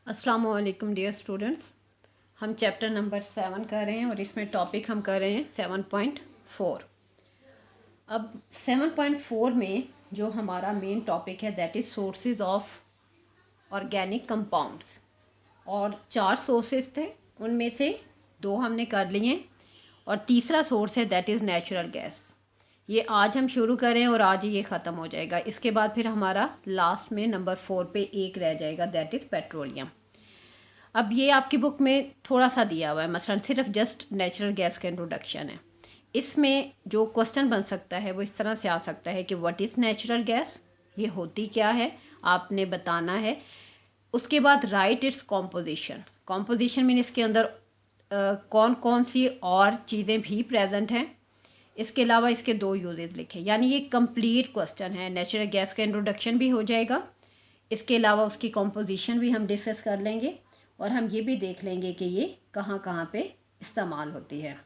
अस्सलाम वालेकुम dear students. हम चैप्टर नंबर 7 कर रहे हैं और इसमें टॉपिक हम कर रहे हैं 7.4। अब 7.4 में जो हमारा मेन टॉपिक है that is sources of organic compounds. और 4 सोर्सेज थे, उनमें से 2 हमने कर लिए और तीसरा सोर्स है दैट इज़ नेचुरल गैस। ये आज हम शुरू करें और आज ही ये ख़त्म हो जाएगा। इसके बाद फिर हमारा लास्ट में नंबर 4 पे एक रह जाएगा दैट इज़ पेट्रोलियम। अब ये आपकी बुक में थोड़ा सा दिया हुआ है, मसलन सिर्फ जस्ट नेचुरल गैस का इंट्रोडक्शन है। इसमें जो क्वेश्चन बन सकता है वो इस तरह से आ सकता है कि व्हाट इज़ नेचुरल गैस, ये होती क्या है आपने बताना है। उसके बाद right its composition. Composition mean इसके अंदर कौन कौन सी और चीज़ें भी प्रेजेंट हैं। इसके अलावा इसके 2 यूजेस लिखे, यानी ये कंप्लीट क्वेश्चन है। नेचुरल गैस का इंट्रोडक्शन भी हो जाएगा, इसके अलावा उसकी कॉम्पोजिशन भी हम डिस्कस कर लेंगे और हम ये भी देख लेंगे कि ये कहाँ कहाँ पे इस्तेमाल होती है।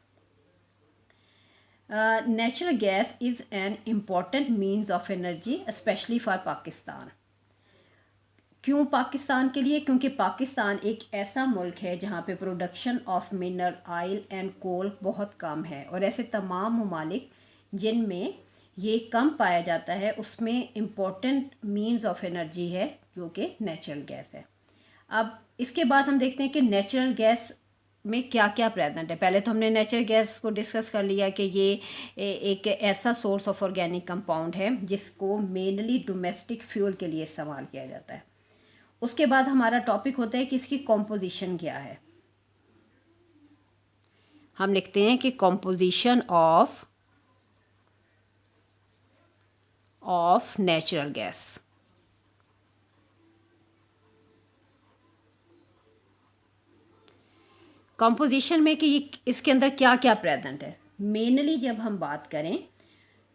Natural gas is an important means of energy specially for Pakistan. क्यों पाकिस्तान के लिए? क्योंकि पाकिस्तान एक ऐसा मुल्क है जहाँ पे production of mineral oil and coal बहुत कम है, और ऐसे तमाम ममालिक जिनमें ये कम पाया जाता है उसमें इम्पॉर्टेंट मीन्स ऑफ एनर्जी है जो कि नेचुरल गैस है। अब इसके बाद हम देखते हैं कि नेचुरल गैस में क्या क्या प्रेजेंट है। पहले तो हमने नेचुरल गैस को डिस्कस कर लिया कि ये एक ऐसा सोर्स ऑफ ऑर्गेनिक कंपाउंड है जिसको मेनली डोमेस्टिक फ्यूल के लिए इस्तेमाल किया जाता है। उसके बाद हमारा टॉपिक होता है कि इसकी कॉम्पोजिशन क्या है। हम लिखते हैं कि composition of natural gas. Composition में कि ये इसके अंदर क्या क्या प्रेजेंट है। मेनली जब हम बात करें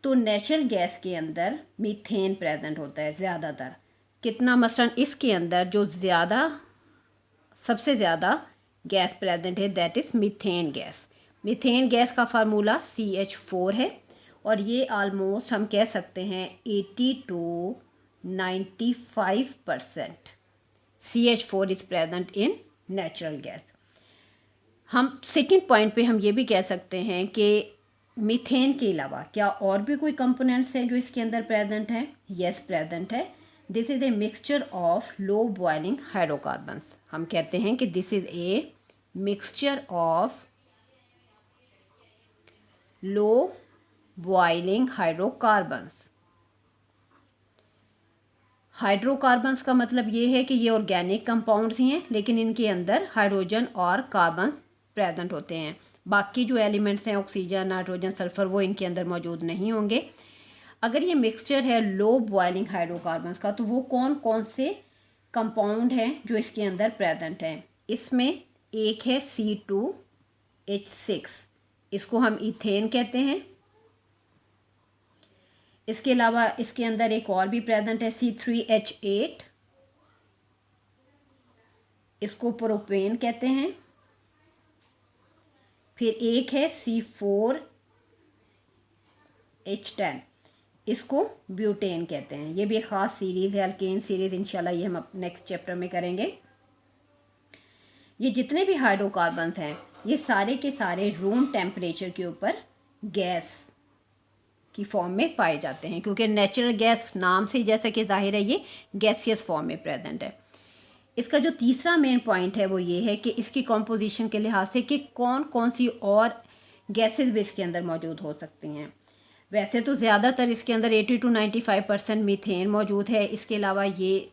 तो नेचुरल गैस के अंदर मीथेन प्रेजेंट होता है ज़्यादातर। कितना? मसलन इसके अंदर जो सबसे ज़्यादा गैस प्रेजेंट है that is methane gas. Methane gas का फार्मूला CH4 है और ये आलमोस्ट हम कह सकते हैं 80 to 95% CH4 is present in natural gas. हम सेकंड पॉइंट पे हम ये भी कह सकते हैं कि मीथेन के अलावा क्या और भी कोई कंपोनेंट्स हैं जो इसके अंदर प्रेजेंट हैं? यस, प्रेजेंट है। This is a mixture of low boiling hydrocarbons. हम कहते हैं कि this is a mixture of low boiling hydrocarbons. Hydrocarbons का मतलब ये है कि ये ऑर्गेनिक कंपाउंड्स ही हैं लेकिन इनके अंदर हाइड्रोजन और कार्बन प्रेजेंट होते हैं। बाकी जो एलिमेंट्स हैं ऑक्सीजन, नाइट्रोजन, सल्फर, वो इनके अंदर मौजूद नहीं होंगे। अगर ये मिक्सचर है लो बॉइलिंग हाइड्रोकार्बन्स का तो वो कौन कौन से कंपाउंड हैं जो इसके अंदर प्रेजेंट हैं? इसमें एक है C2H6, इसको हम इथेन कहते हैं। इसके अलावा इसके अंदर एक और भी प्रेजेंट है C3H8, इसको प्रोपेन कहते हैं। फिर एक है C4H10, इसको ब्यूटेन कहते हैं। ये भी एक ख़ास सीरीज़ है, अल्केन सीरीज़। इंशाल्लाह ये हम नेक्स्ट चैप्टर में करेंगे। ये जितने भी हाइड्रोकार्बन्स हैं ये सारे के सारे रूम टेम्परेचर के ऊपर गैस की फॉर्म में पाए जाते हैं, क्योंकि नेचुरल गैस नाम से जैसा कि जाहिर है ये गैसियस फॉर्म में प्रेजेंट है। इसका जो तीसरा मेन पॉइंट है वो ये है कि इसकी कॉम्पोजिशन के लिहाज से कि कौन कौन सी और गैसेस भी इसके अंदर मौजूद हो सकती हैं। वैसे तो ज़्यादातर इसके अंदर 80 to 95% मीथेन मौजूद है। इसके अलावा ये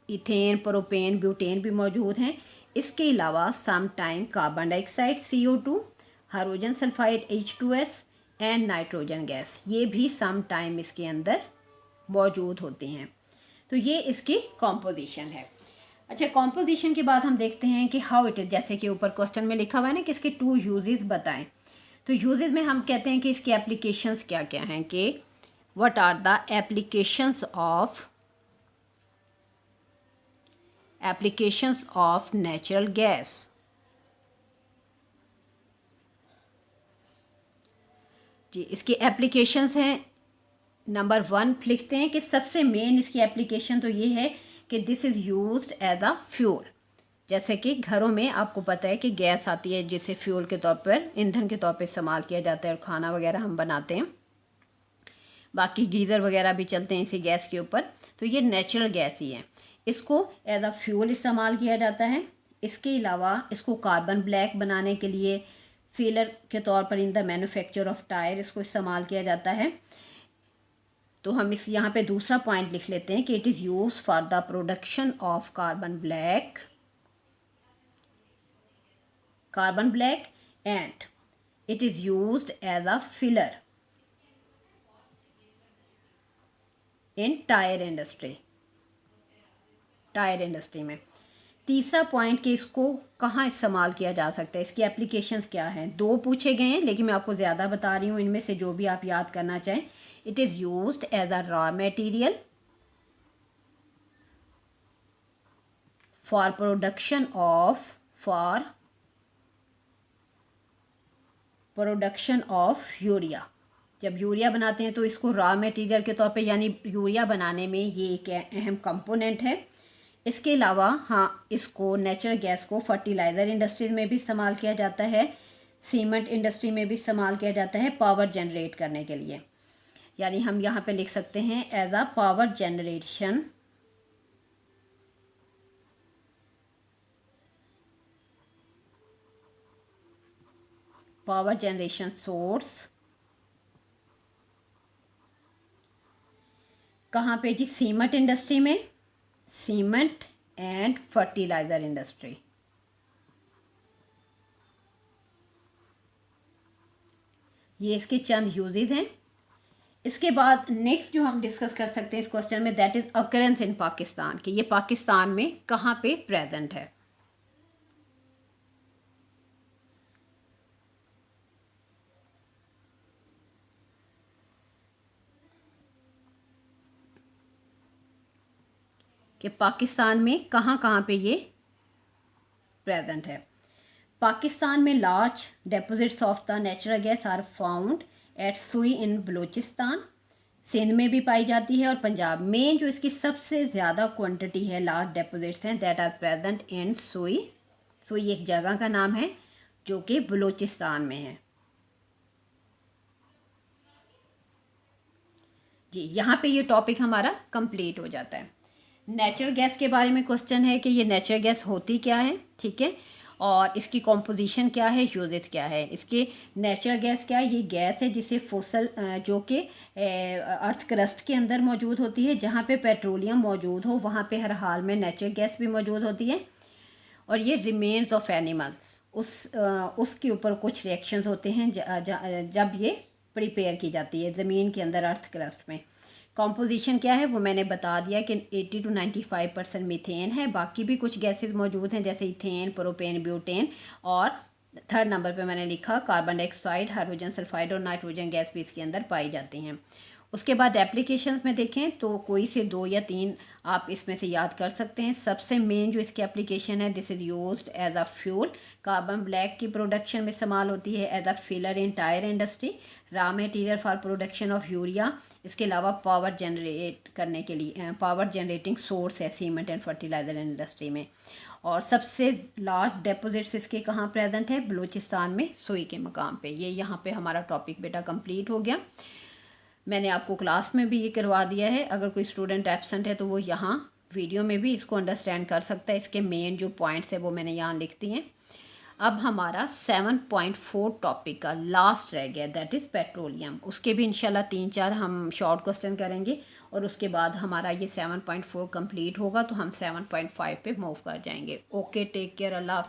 इथेन, प्रोपेन, ब्यूटेन भी मौजूद हैं। इसके अलावा some time carbon dioxide CO2, hydrogen sulphide H2S and nitrogen gas, ये भी सम टाइम इसके अंदर मौजूद होते हैं। तो ये इसकी कॉम्पोजिशन है। अच्छा, कॉम्पोजिशन के बाद हम देखते हैं कि हाउ इट इज़, जैसे कि ऊपर क्वेश्चन में लिखा हुआ है ना कि इसके 2 यूजेस बताएं। तो यूजेस में हम कहते हैं कि इसकी एप्लीकेशंस क्या क्या हैं, कि what are the applications of natural gas. जी, इसकी एप्लीकेशंस हैं। नंबर 1 लिखते हैं कि सबसे मेन इसकी एप्लीकेशन तो ये है कि this is used as a fuel. जैसे कि घरों में आपको पता है कि गैस आती है जिसे फ्यूल के तौर पर, ईंधन के तौर पर इस्तेमाल किया जाता है और खाना वगैरह हम बनाते हैं, बाकी गीज़र वगैरह भी चलते हैं इसी गैस के ऊपर। तो ये नेचुरल गैस ही है, इसको एज अ फ्यूल इस्तेमाल किया जाता है। इसके अलावा इसको कार्बन ब्लैक बनाने के लिए, फीलर के तौर पर in the manufacture of tyre इसको इस्तेमाल किया जाता है। तो हम इस यहाँ पे दूसरा पॉइंट लिख लेते हैं कि it is use for the production of carbon black and it is used as a filler in tyre industry में। तीसरा पॉइंट कि इसको कहाँ इस्तेमाल किया जा सकता है, इसकी एप्लीकेशंस क्या हैं। 2 पूछे गए हैं लेकिन मैं आपको ज़्यादा बता रही हूँ, इनमें से जो भी आप याद करना चाहें। It is used as a raw material for production of urea. जब यूरिया बनाते हैं तो इसको रॉ मटेरियल के तौर पे, यानी यूरिया बनाने में ये एक अहम कंपोनेंट है। इसके अलावा हाँ, इसको नेचुरल गैस को फर्टिलाइज़र इंडस्ट्रीज में भी इस्तेमाल किया जाता है, सीमेंट इंडस्ट्री में भी इस्तेमाल किया जाता है पावर जनरेट करने के लिए। यानी हम यहाँ पे लिख सकते हैं as a power generation source. कहाँ पे जी? सीमेंट इंडस्ट्री में, सीमेंट एंड फर्टिलाइज़र इंडस्ट्री। ये इसके चंद यूजेस हैं। इसके बाद नेक्स्ट जो हम डिस्कस कर सकते हैं इस क्वेश्चन में, दैट इज़ अकरेंस इन पाकिस्तान, कि ये पाकिस्तान में कहाँ पे प्रेजेंट है। कि पाकिस्तान में कहाँ कहाँ पे ये प्रेजेंट है। पाकिस्तान में large deposits of the natural gas are found at Sui in Balochistan, Sindh में भी पाई जाती है और पंजाब में जो इसकी सबसे ज़्यादा क्वांटिटी है, लार्ज डिपॉजिट्स हैं, दैट आर प्रेजेंट इन सुई। सुई एक जगह का नाम है जो कि बलूचिस्तान में है जी। यहाँ पे ये टॉपिक हमारा कंप्लीट हो जाता है। नेचुरल गैस के बारे में क्वेश्चन है कि ये नेचुरल गैस होती क्या है, ठीक है, और इसकी कॉम्पोजिशन क्या है, यूजेस क्या है। इसके नेचुरल गैस क्या है? ये गैस है जिसे फोसल जो कि अर्थ क्रस्ट के अंदर मौजूद होती है। जहाँ पे पेट्रोलियम मौजूद हो वहाँ पे हर हाल में नेचुरल गैस भी मौजूद होती है। और ये रिमेन्स ऑफ एनिमल्स, उसके ऊपर कुछ रिएक्शंस होते हैं जब ये प्रिपेयर की जाती है ज़मीन के अंदर अर्थ क्रस्ट में। कॉम्पोजिशन क्या है वो मैंने बता दिया कि 80 to 95% मीथेन है। बाकी भी कुछ गैसेस मौजूद हैं जैसे इथेन, प्रोपेन, ब्यूटेन, और 3rd नंबर पे मैंने लिखा कार्बन डाइऑक्साइड, हाइड्रोजन सल्फाइड और नाइट्रोजन गैस भी इसके अंदर पाई जाती हैं। उसके बाद एप्लीकेशंस में देखें तो कोई से 2 या 3 आप इसमें से याद कर सकते हैं। सबसे मेन जो इसकी एप्लीकेशन है, this is used as a fuel, carbon black की प्रोडक्शन में इस्तेमाल होती है, as a filler in tyre industry, raw material for production of urea. इसके अलावा पावर जनरेट करने के लिए पावर जनरेटिंग सोर्स है सीमेंट एंड फर्टिलाइज़र इंडस्ट्री में। और सबसे लार्ज डिपॉजिट्स इसके कहाँ प्रेजेंट है? बलूचिस्तान में, सुई के मकाम पे। ये यहाँ पे हमारा टॉपिक बेटा कंप्लीट हो गया। मैंने आपको क्लास में भी ये करवा दिया है, अगर कोई स्टूडेंट एब्सेंट है तो वो यहाँ वीडियो में भी इसको अंडरस्टैंड कर सकता है। इसके मेन जो पॉइंट्स है वो मैंने यहाँ लिख दिए हैं। अब हमारा 7.4 टॉपिक का लास्ट रह गया, दैट इज़ पेट्रोलियम। उसके भी इंशाल्लाह 3-4 हम शॉर्ट क्वेश्चन करेंगे और उसके बाद हमारा ये 7.4 कंप्लीट होगा तो हम 7.5 पे मूव कर जाएंगे। ओके, टेक केयर, अल्लाह हाफ़िज़।